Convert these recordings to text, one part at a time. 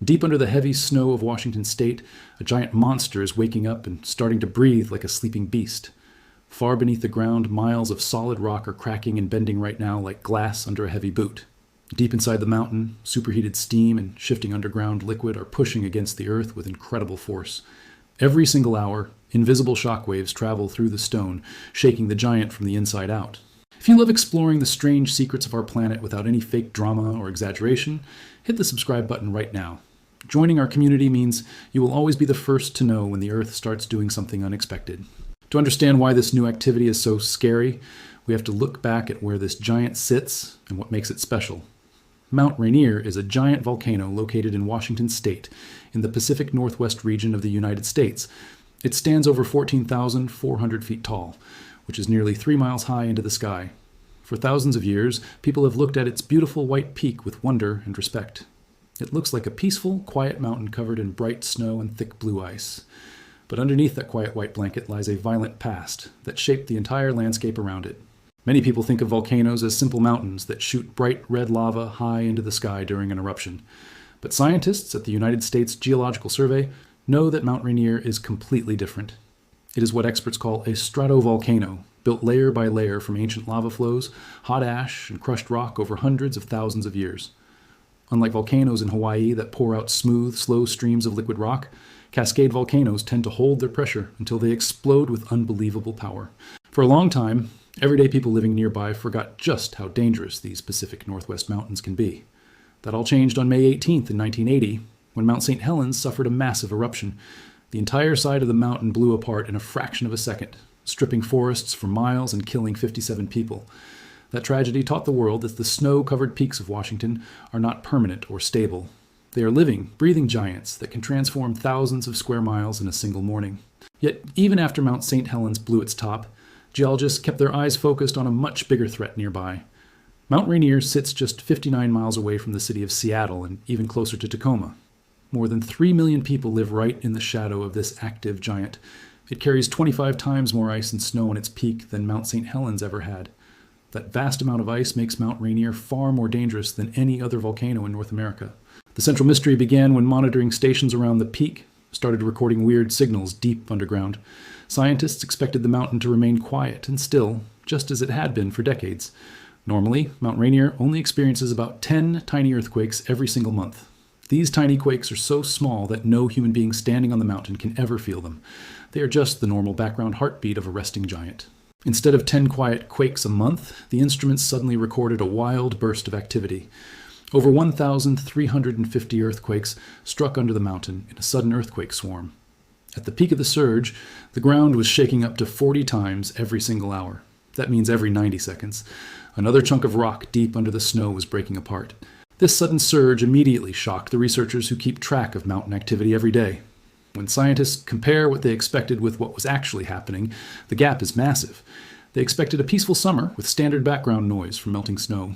Deep under the heavy snow of Washington state, a giant monster is waking up and starting to breathe like a sleeping beast. Far beneath the ground, miles of solid rock are cracking and bending right now like glass under a heavy boot. Deep inside the mountain, superheated steam and shifting underground liquid are pushing against the earth with incredible force. Every single hour, invisible shockwaves travel through the stone, shaking the giant from the inside out. If you love exploring the strange secrets of our planet without any fake drama or exaggeration, hit the subscribe button right now. Joining our community means you will always be the first to know when the Earth starts doing something unexpected. To understand why this new activity is so scary, we have to look back at where this giant sits and what makes it special. Mount Rainier is a giant volcano located in Washington state in the Pacific Northwest region of the United States. It stands over 14,400 feet tall, which is nearly 3 miles high into the sky. For thousands of years, people have looked at its beautiful white peak with wonder and respect. It looks like a peaceful, quiet mountain covered in bright snow and thick blue ice. But underneath that quiet white blanket lies a violent past that shaped the entire landscape around it. Many people think of volcanoes as simple mountains that shoot bright red lava high into the sky during an eruption. But scientists at the United States Geological Survey know that Mount Rainier is completely different. It is what experts call a stratovolcano, built layer by layer from ancient lava flows, hot ash, and crushed rock over hundreds of thousands of years. Unlike volcanoes in Hawaii that pour out smooth, slow streams of liquid rock, Cascade volcanoes tend to hold their pressure until they explode with unbelievable power. For a long time, everyday people living nearby forgot just how dangerous these Pacific Northwest mountains can be. That all changed on May 18th in 1980, when Mount St. Helens suffered a massive eruption. The entire side of the mountain blew apart in a fraction of a second, stripping forests for miles and killing 57 people. That tragedy taught the world that the snow-covered peaks of Washington are not permanent or stable. They are living, breathing giants that can transform thousands of square miles in a single morning. Yet, even after Mount St. Helens blew its top, geologists kept their eyes focused on a much bigger threat nearby. Mount Rainier sits just 59 miles away from the city of Seattle and even closer to Tacoma. More than 3 million people live right in the shadow of this active giant. It carries 25 times more ice and snow on its peak than Mount St. Helens ever had. That vast amount of ice makes Mount Rainier far more dangerous than any other volcano in North America. The central mystery began when monitoring stations around the peak started recording weird signals deep underground. Scientists expected the mountain to remain quiet and still, just as it had been for decades. Normally, Mount Rainier only experiences about 10 tiny earthquakes every single month. These tiny quakes are so small that no human being standing on the mountain can ever feel them. They are just the normal background heartbeat of a resting giant. Instead of 10 quiet quakes a month, the instruments suddenly recorded a wild burst of activity. Over 1,350 earthquakes struck under the mountain in a sudden earthquake swarm. At the peak of the surge, the ground was shaking up to 40 times every single hour. That means every 90 seconds. Another chunk of rock deep under the snow was breaking apart. This sudden surge immediately shocked the researchers who keep track of mountain activity every day. When scientists compare what they expected with what was actually happening, the gap is massive. They expected a peaceful summer with standard background noise from melting snow.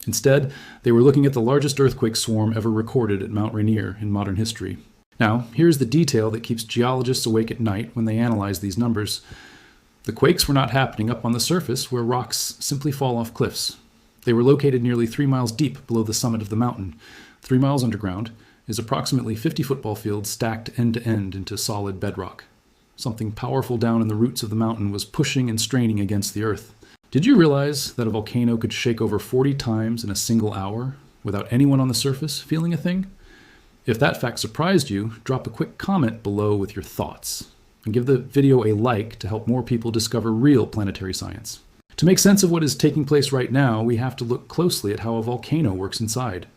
Instead, they were looking at the largest earthquake swarm ever recorded at Mount Rainier in modern history. Now, here's the detail that keeps geologists awake at night when they analyze these numbers. The quakes were not happening up on the surface where rocks simply fall off cliffs. They were located nearly 3 miles deep below the summit of the mountain. 3 miles underground is approximately 50 football fields stacked end to end into solid bedrock. Something powerful down in the roots of the mountain was pushing and straining against the earth. Did you realize that a volcano could shake over 40 times in a single hour without anyone on the surface feeling a thing? If that fact surprised you, drop a quick comment below with your thoughts, and give the video a like to help more people discover real planetary science. To make sense of what is taking place right now, we have to look closely at how a volcano works inside.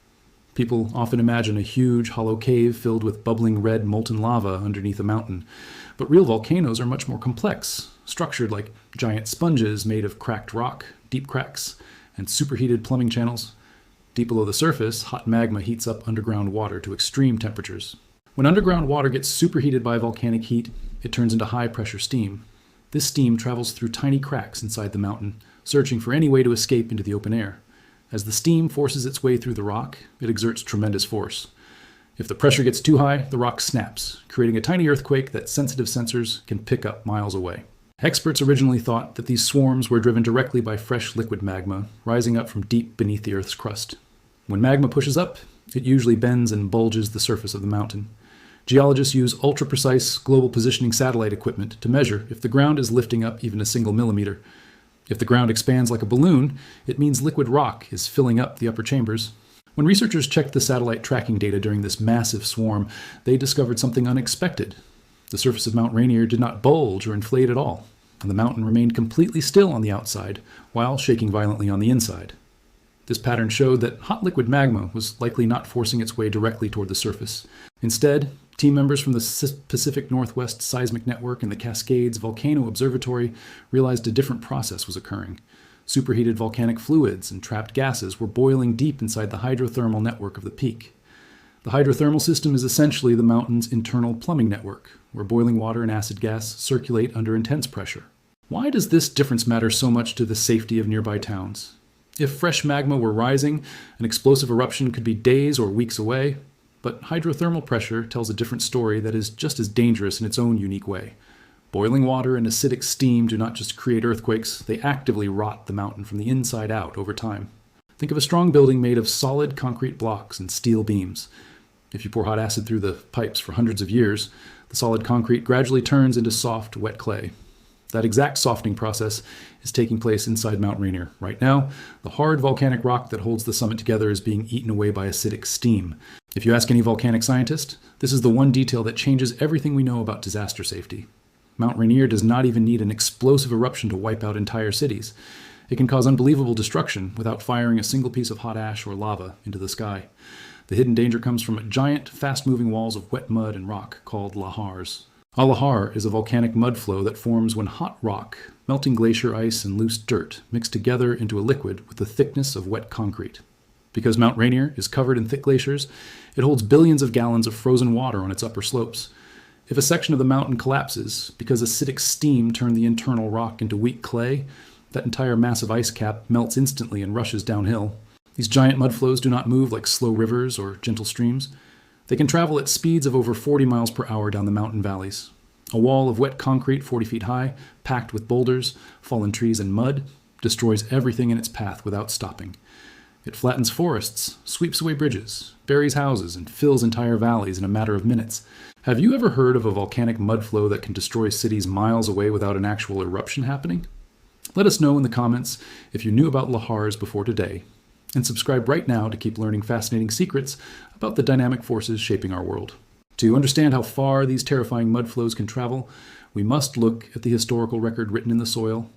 People often imagine a huge, hollow cave filled with bubbling red molten lava underneath a mountain. But real volcanoes are much more complex, structured like giant sponges made of cracked rock, deep cracks, and superheated plumbing channels. Deep below the surface, hot magma heats up underground water to extreme temperatures. When underground water gets superheated by volcanic heat, it turns into high-pressure steam. This steam travels through tiny cracks inside the mountain, searching for any way to escape into the open air. As the steam forces its way through the rock, it exerts tremendous force. If the pressure gets too high, the rock snaps, creating a tiny earthquake that sensitive sensors can pick up miles away. Experts originally thought that these swarms were driven directly by fresh liquid magma rising up from deep beneath the Earth's crust. When magma pushes up, It usually bends and bulges the surface of the mountain. Geologists use ultra-precise global positioning satellite equipment to measure if the ground is lifting up even a single millimeter. If the ground expands like a balloon, it means liquid rock is filling up the upper chambers. When researchers checked the satellite tracking data during this massive swarm, they discovered something unexpected. The surface of Mount Rainier did not bulge or inflate at all, and the mountain remained completely still on the outside while shaking violently on the inside. This pattern showed that hot liquid magma was likely not forcing its way directly toward the surface. Instead, team members from the Pacific Northwest Seismic Network and the Cascades Volcano Observatory realized a different process was occurring. Superheated volcanic fluids and trapped gases were boiling deep inside the hydrothermal network of the peak. The hydrothermal system is essentially the mountain's internal plumbing network, where boiling water and acid gas circulate under intense pressure. Why does this difference matter so much to the safety of nearby towns? If fresh magma were rising, an explosive eruption could be days or weeks away, but hydrothermal pressure tells a different story that is just as dangerous in its own unique way. Boiling water and acidic steam do not just create earthquakes, they actively rot the mountain from the inside out over time. Think of a strong building made of solid concrete blocks and steel beams. If you pour hot acid through the pipes for hundreds of years, the solid concrete gradually turns into soft, wet clay. That exact softening process is taking place inside Mount Rainier. Right now, the hard volcanic rock that holds the summit together is being eaten away by acidic steam. If you ask any volcanic scientist, this is the one detail that changes everything we know about disaster safety. Mount Rainier does not even need an explosive eruption to wipe out entire cities. It can cause unbelievable destruction without firing a single piece of hot ash or lava into the sky. The hidden danger comes from giant, fast-moving walls of wet mud and rock called lahars. A lahar is a volcanic mudflow that forms when hot rock, melting glacier ice, and loose dirt mix together into a liquid with the thickness of wet concrete. Because Mount Rainier is covered in thick glaciers, it holds billions of gallons of frozen water on its upper slopes. If a section of the mountain collapses because acidic steam turned the internal rock into weak clay, that entire massive ice cap melts instantly and rushes downhill. These giant mudflows do not move like slow rivers or gentle streams. They can travel at speeds of over 40 miles per hour down the mountain valleys. A wall of wet concrete 40 feet high, packed with boulders, fallen trees, and mud, destroys everything in its path without stopping. It flattens forests, sweeps away bridges, buries houses, and fills entire valleys in a matter of minutes. Have you ever heard of a volcanic mudflow that can destroy cities miles away without an actual eruption happening? Let us know in the comments if you knew about lahars before today, and subscribe right now to keep learning fascinating secrets about the dynamic forces shaping our world. To understand how far these terrifying mudflows can travel, we must look at the historical record written in the soil.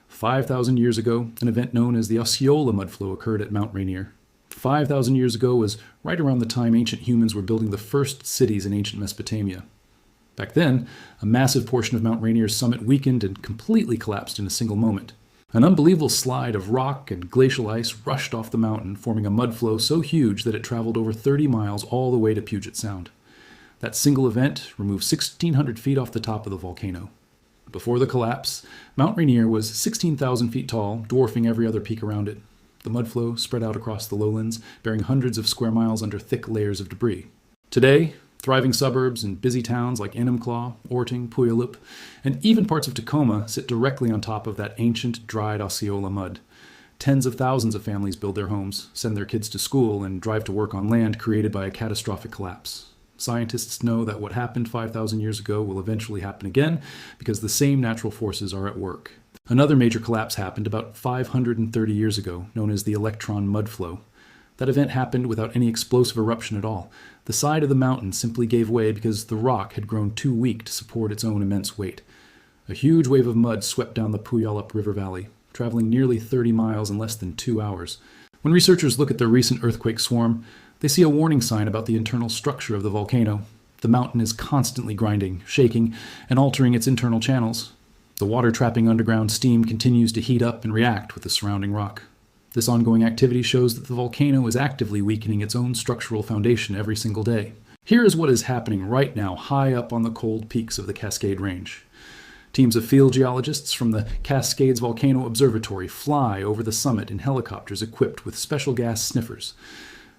5,000 years ago, an event known as the Osceola mudflow occurred at Mount Rainier. 5,000 years ago was right around the time ancient humans were building the first cities in ancient Mesopotamia. Back then, a massive portion of Mount Rainier's summit weakened and completely collapsed in a single moment. An unbelievable slide of rock and glacial ice rushed off the mountain, forming a mudflow so huge that it traveled over 30 miles all the way to Puget Sound. That single event removed 1,600 feet off the top of the volcano. Before the collapse, Mount Rainier was 16,000 feet tall, dwarfing every other peak around it. The mudflow spread out across the lowlands, bearing hundreds of square miles under thick layers of debris. Today, thriving suburbs and busy towns like Enumclaw, Orting, Puyallup, and even parts of Tacoma sit directly on top of that ancient, dried Osceola mud. Tens of thousands of families build their homes, send their kids to school, and drive to work on land created by a catastrophic collapse. Scientists know that what happened 5,000 years ago will eventually happen again because the same natural forces are at work. Another major collapse happened about 530 years ago, known as the electron mudflow. That event happened without any explosive eruption at all. The side of the mountain simply gave way because the rock had grown too weak to support its own immense weight. A huge wave of mud swept down the Puyallup River Valley, traveling nearly 30 miles in less than 2 hours. When researchers look at the recent earthquake swarm, they see a warning sign about the internal structure of the volcano. The mountain is constantly grinding, shaking, and altering its internal channels. The water-trapping underground steam continues to heat up and react with the surrounding rock. This ongoing activity shows that the volcano is actively weakening its own structural foundation every single day. Here is what is happening right now high up on the cold peaks of the Cascade Range. Teams of field geologists from the Cascades Volcano Observatory fly over the summit in helicopters equipped with special gas sniffers.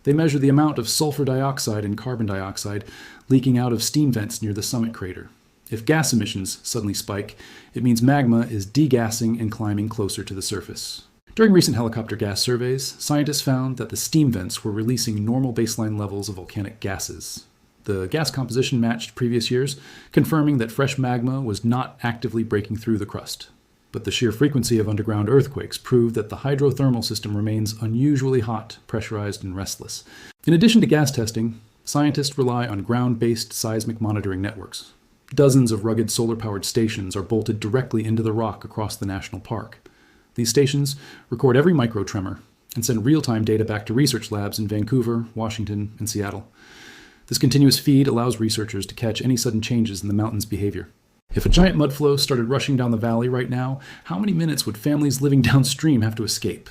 They measure the amount of sulfur dioxide and carbon dioxide leaking out of steam vents near the summit crater. If gas emissions suddenly spike, it means magma is degassing and climbing closer to the surface. During recent helicopter gas surveys, scientists found that the steam vents were releasing normal baseline levels of volcanic gases. The gas composition matched previous years, confirming that fresh magma was not actively breaking through the crust. But the sheer frequency of underground earthquakes proved that the hydrothermal system remains unusually hot, pressurized, and restless. In addition to gas testing, scientists rely on ground-based seismic monitoring networks. Dozens of rugged solar-powered stations are bolted directly into the rock across the national park. These stations record every microtremor and send real-time data back to research labs in Vancouver, Washington, and Seattle. This continuous feed allows researchers to catch any sudden changes in the mountain's behavior. If a giant mudflow started rushing down the valley right now, how many minutes would families living downstream have to escape?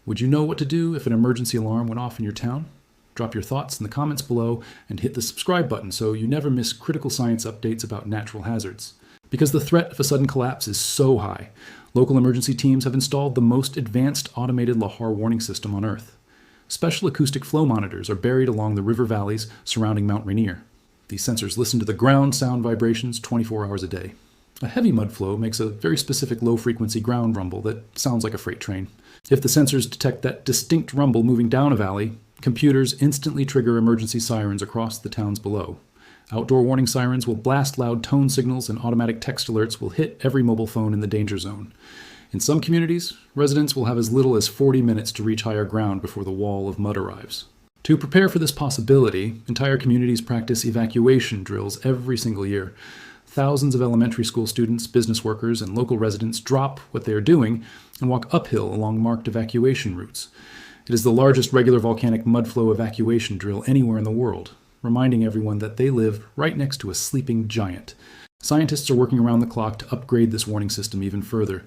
Would you know what to do if an emergency alarm went off in your town? Drop your thoughts in the comments below and hit the subscribe button so you never miss critical science updates about natural hazards. Because the threat of a sudden collapse is so high, local emergency teams have installed the most advanced automated lahar warning system on Earth. Special acoustic flow monitors are buried along the river valleys surrounding Mount Rainier. These sensors listen to the ground sound vibrations 24 hours a day. A heavy mudflow makes a very specific low-frequency ground rumble that sounds like a freight train. If the sensors detect that distinct rumble moving down a valley, computers instantly trigger emergency sirens across the towns below. Outdoor warning sirens will blast loud tone signals, and automatic text alerts will hit every mobile phone in the danger zone. In some communities, residents will have as little as 40 minutes to reach higher ground before the wall of mud arrives. To prepare for this possibility, entire communities practice evacuation drills every single year. Thousands of elementary school students, business workers, and local residents drop what they are doing and walk uphill along marked evacuation routes. It is the largest regular volcanic mudflow evacuation drill anywhere in the world, reminding everyone that they live right next to a sleeping giant. Scientists are working around the clock to upgrade this warning system even further.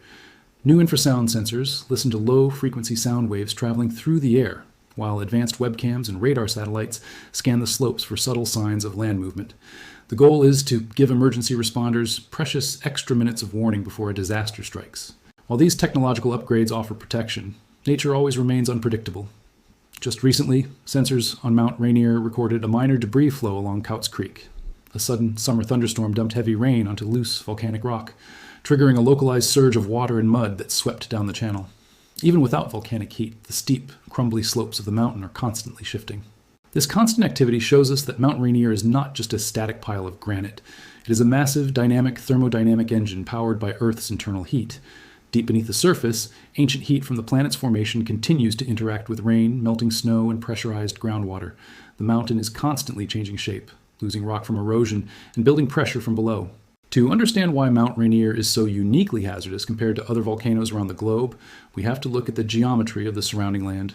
New infrasound sensors listen to low-frequency sound waves traveling through the air, while advanced webcams and radar satellites scan the slopes for subtle signs of land movement. The goal is to give emergency responders precious extra minutes of warning before a disaster strikes. While these technological upgrades offer protection, nature always remains unpredictable. Just recently, sensors on Mount Rainier recorded a minor debris flow along Couts Creek. A sudden summer thunderstorm dumped heavy rain onto loose volcanic rock, triggering a localized surge of water and mud that swept down the channel. Even without volcanic heat, the steep, crumbly slopes of the mountain are constantly shifting. This constant activity shows us that Mount Rainier is not just a static pile of granite. It is a massive, dynamic thermodynamic engine powered by Earth's internal heat. Deep beneath the surface, ancient heat from the planet's formation continues to interact with rain, melting snow, and pressurized groundwater. The mountain is constantly changing shape, losing rock from erosion, and building pressure from below. To understand why Mount Rainier is so uniquely hazardous compared to other volcanoes around the globe, we have to look at the geometry of the surrounding land.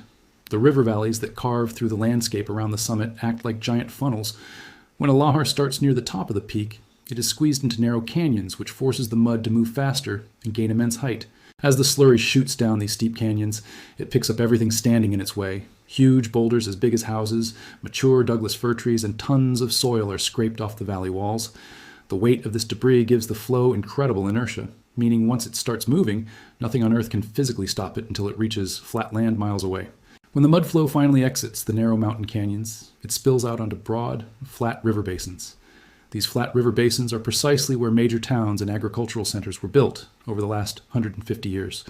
The river valleys that carve through the landscape around the summit act like giant funnels. When a lahar starts near the top of the peak, it is squeezed into narrow canyons, which forces the mud to move faster and gain immense height. As the slurry shoots down these steep canyons, it picks up everything standing in its way. Huge boulders as big as houses, mature Douglas fir trees, and tons of soil are scraped off the valley walls. The weight of this debris gives the flow incredible inertia, meaning once it starts moving, nothing on Earth can physically stop it until it reaches flat land miles away. When the mudflow finally exits the narrow mountain canyons, it spills out onto broad, flat river basins. These flat river basins are precisely where major towns and agricultural centers were built over the last 150 years.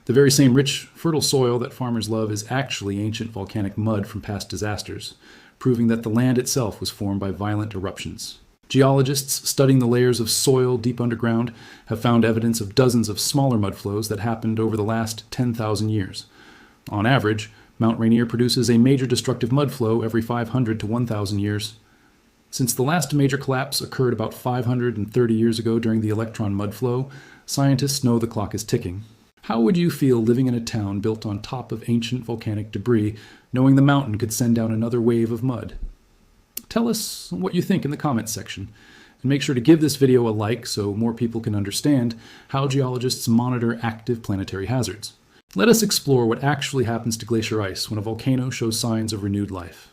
The very same rich, fertile soil that farmers love is actually ancient volcanic mud from past disasters, proving that the land itself was formed by violent eruptions. Geologists studying the layers of soil deep underground have found evidence of dozens of smaller mudflows that happened over the last 10,000 years. On average, Mount Rainier produces a major destructive mudflow every 500 to 1,000 years. Since the last major collapse occurred about 530 years ago during the electron mudflow, scientists know the clock is ticking. How would you feel living in a town built on top of ancient volcanic debris, knowing the mountain could send down another wave of mud? Tell us what you think in the comments section, and make sure to give this video a like so more people can understand how geologists monitor active planetary hazards. Let us explore what actually happens to glacier ice when a volcano shows signs of renewed life.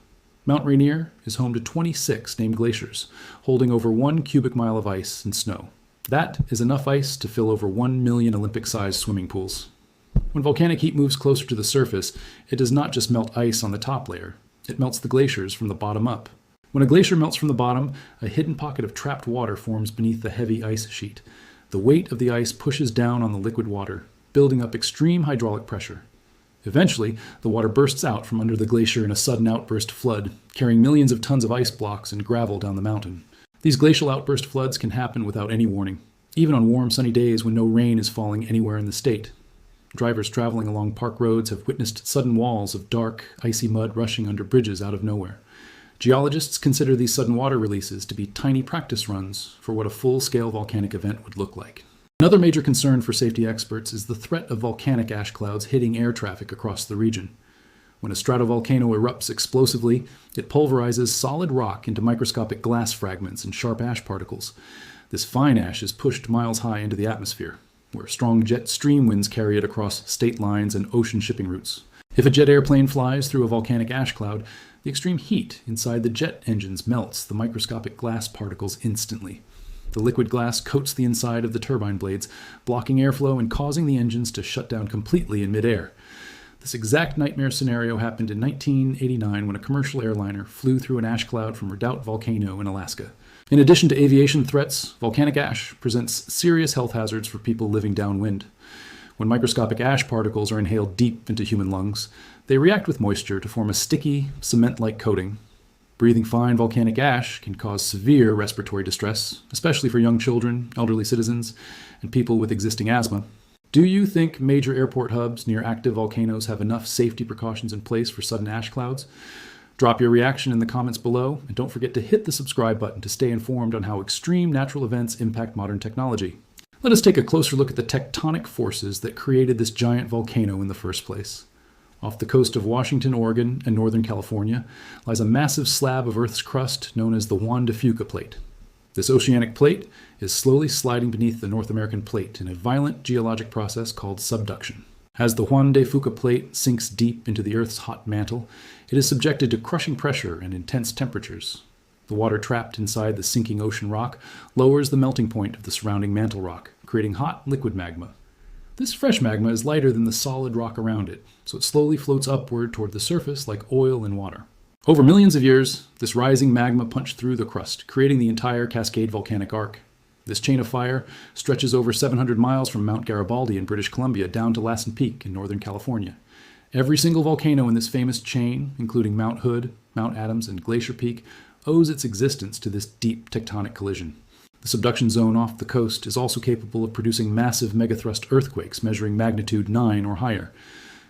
Mount Rainier is home to 26 named glaciers, holding over 1 cubic mile of ice and snow. That is enough ice to fill over 1 million Olympic-sized swimming pools. When volcanic heat moves closer to the surface, it does not just melt ice on the top layer, it melts the glaciers from the bottom up. When a glacier melts from the bottom, a hidden pocket of trapped water forms beneath the heavy ice sheet. The weight of the ice pushes down on the liquid water, building up extreme hydraulic pressure. Eventually, the water bursts out from under the glacier in a sudden outburst flood, carrying millions of tons of ice blocks and gravel down the mountain. These glacial outburst floods can happen without any warning, even on warm, sunny days when no rain is falling anywhere in the state. Drivers traveling along park roads have witnessed sudden walls of dark, icy mud rushing under bridges out of nowhere. Geologists consider these sudden water releases to be tiny practice runs for what a full-scale volcanic event would look like. Another major concern for safety experts is the threat of volcanic ash clouds hitting air traffic across the region. When a stratovolcano erupts explosively, it pulverizes solid rock into microscopic glass fragments and sharp ash particles. This fine ash is pushed miles high into the atmosphere, where strong jet stream winds carry it across state lines and ocean shipping routes. If a jet airplane flies through a volcanic ash cloud, the extreme heat inside the jet engines melts the microscopic glass particles instantly. The liquid glass coats the inside of the turbine blades, blocking airflow and causing the engines to shut down completely in midair. This exact nightmare scenario happened in 1989 when a commercial airliner flew through an ash cloud from Redoubt Volcano in Alaska. In addition to aviation threats, volcanic ash presents serious health hazards for people living downwind. When microscopic ash particles are inhaled deep into human lungs, they react with moisture to form a sticky, cement-like coating. Breathing fine volcanic ash can cause severe respiratory distress, especially for young children, elderly citizens, and people with existing asthma. Do you think major airport hubs near active volcanoes have enough safety precautions in place for sudden ash clouds? Drop your reaction in the comments below, and don't forget to hit the subscribe button to stay informed on how extreme natural events impact modern technology. Let us take a closer look at the tectonic forces that created this giant volcano in the first place. Off the coast of Washington, Oregon, and northern California lies a massive slab of Earth's crust known as the Juan de Fuca Plate. This oceanic plate is slowly sliding beneath the North American plate in a violent geologic process called subduction. As the Juan de Fuca Plate sinks deep into the Earth's hot mantle, it is subjected to crushing pressure and intense temperatures. The water trapped inside the sinking ocean rock lowers the melting point of the surrounding mantle rock, creating hot liquid magma. This fresh magma is lighter than the solid rock around it, so it slowly floats upward toward the surface like oil in water. Over millions of years, this rising magma punched through the crust, creating the entire Cascade volcanic arc. This chain of fire stretches over 700 miles from Mount Garibaldi in British Columbia down to Lassen Peak in Northern California. Every single volcano in this famous chain, including Mount Hood, Mount Adams, and Glacier Peak, owes its existence to this deep tectonic collision. The subduction zone off the coast is also capable of producing massive megathrust earthquakes measuring magnitude 9 or higher.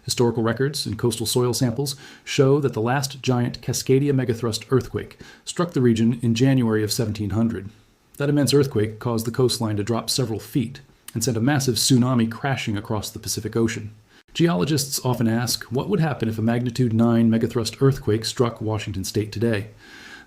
Historical records and coastal soil samples show that the last giant Cascadia megathrust earthquake struck the region in January of 1700. That immense earthquake caused the coastline to drop several feet and sent a massive tsunami crashing across the Pacific Ocean. Geologists often ask what would happen if a magnitude 9 megathrust earthquake struck Washington state today.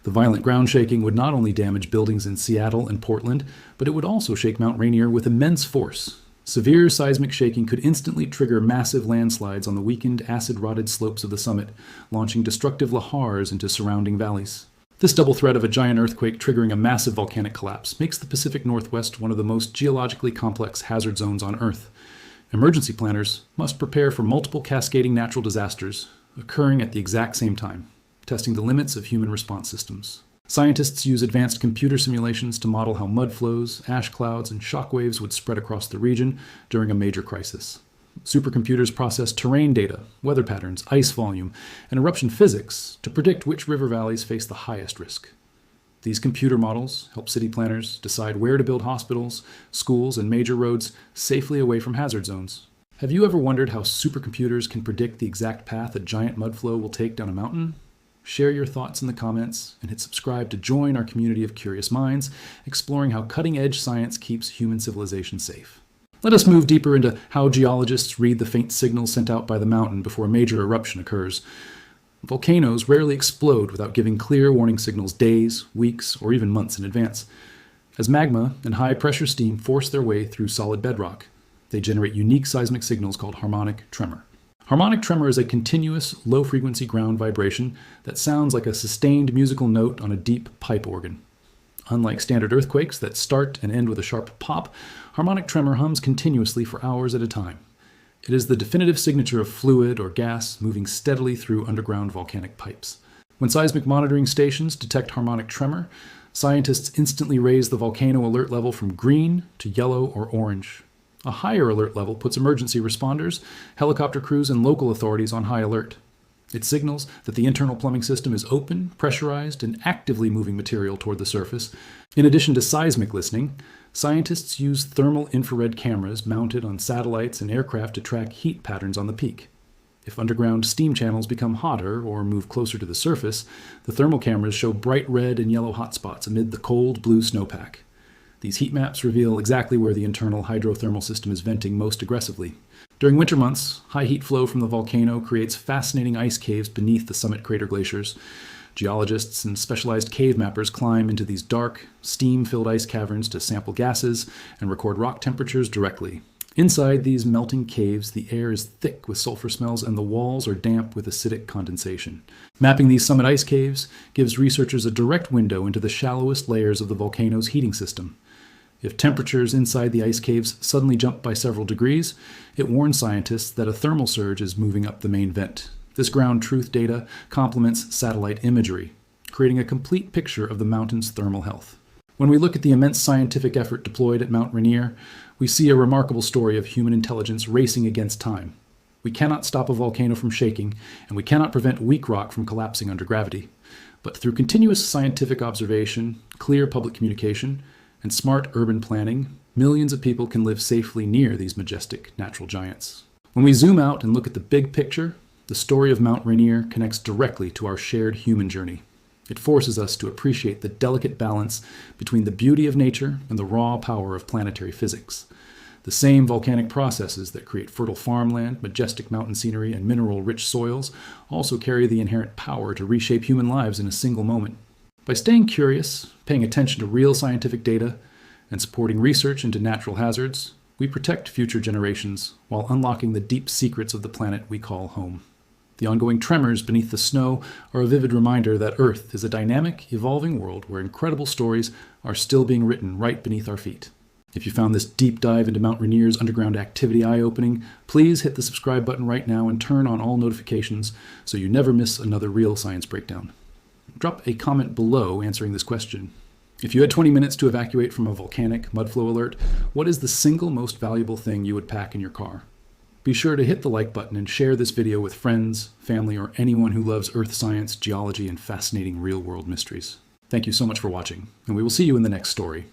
The violent ground shaking would not only damage buildings in Seattle and Portland, but it would also shake Mount Rainier with immense force. Severe seismic shaking could instantly trigger massive landslides on the weakened, acid-rotted slopes of the summit, launching destructive lahars into surrounding valleys. This double threat of a giant earthquake triggering a massive volcanic collapse makes the Pacific Northwest one of the most geologically complex hazard zones on Earth. Emergency planners must prepare for multiple cascading natural disasters occurring at the exact same time, testing the limits of human response systems. Scientists use advanced computer simulations to model how mudflows, ash clouds, and shock waves would spread across the region during a major crisis. Supercomputers process terrain data, weather patterns, ice volume, and eruption physics to predict which river valleys face the highest risk. These computer models help city planners decide where to build hospitals, schools, and major roads safely away from hazard zones. Have you ever wondered how supercomputers can predict the exact path a giant mudflow will take down a mountain? Share your thoughts in the comments and hit subscribe to join our community of curious minds, exploring how cutting-edge science keeps human civilization safe. Let us move deeper into how geologists read the faint signals sent out by the mountain before a major eruption occurs. Volcanoes rarely explode without giving clear warning signals days, weeks, or even months in advance. As magma and high-pressure steam force their way through solid bedrock, they generate unique seismic signals called harmonic tremor. Harmonic tremor is a continuous, low-frequency ground vibration that sounds like a sustained musical note on a deep pipe organ. Unlike standard earthquakes that start and end with a sharp pop, harmonic tremor hums continuously for hours at a time. It is the definitive signature of fluid or gas moving steadily through underground volcanic pipes. When seismic monitoring stations detect harmonic tremor, scientists instantly raise the volcano alert level from green to yellow or orange. A higher alert level puts emergency responders, helicopter crews, and local authorities on high alert. It signals that the internal plumbing system is open, pressurized, and actively moving material toward the surface. In addition to seismic listening, scientists use thermal infrared cameras mounted on satellites and aircraft to track heat patterns on the peak. If underground steam channels become hotter or move closer to the surface, the thermal cameras show bright red and yellow hotspots amid the cold blue snowpack. These heat maps reveal exactly where the internal hydrothermal system is venting most aggressively. During winter months, high heat flow from the volcano creates fascinating ice caves beneath the summit crater glaciers. Geologists and specialized cave mappers climb into these dark, steam-filled ice caverns to sample gases and record rock temperatures directly. Inside these melting caves, the air is thick with sulfur smells and the walls are damp with acidic condensation. Mapping these summit ice caves gives researchers a direct window into the shallowest layers of the volcano's heating system. If temperatures inside the ice caves suddenly jump by several degrees, it warns scientists that a thermal surge is moving up the main vent. This ground truth data complements satellite imagery, creating a complete picture of the mountain's thermal health. When we look at the immense scientific effort deployed at Mount Rainier, we see a remarkable story of human intelligence racing against time. We cannot stop a volcano from shaking, and we cannot prevent weak rock from collapsing under gravity. But through continuous scientific observation, clear public communication, and smart urban planning, millions of people can live safely near these majestic natural giants. When we zoom out and look at the big picture, the story of Mount Rainier connects directly to our shared human journey. It forces us to appreciate the delicate balance between the beauty of nature and the raw power of planetary physics. The same volcanic processes that create fertile farmland, majestic mountain scenery, and mineral-rich soils also carry the inherent power to reshape human lives in a single moment. By staying curious, paying attention to real scientific data, and supporting research into natural hazards, we protect future generations while unlocking the deep secrets of the planet we call home. The ongoing tremors beneath the snow are a vivid reminder that Earth is a dynamic, evolving world where incredible stories are still being written right beneath our feet. If you found this deep dive into Mount Rainier's underground activity eye-opening, please hit the subscribe button right now and turn on all notifications so you never miss another real science breakdown. Drop a comment below answering this question. If you had 20 minutes to evacuate from a volcanic mudflow alert, what is the single most valuable thing you would pack in your car? Be sure to hit the like button and share this video with friends, family, or anyone who loves earth science, geology, and fascinating real-world mysteries. Thank you so much for watching, and we will see you in the next story.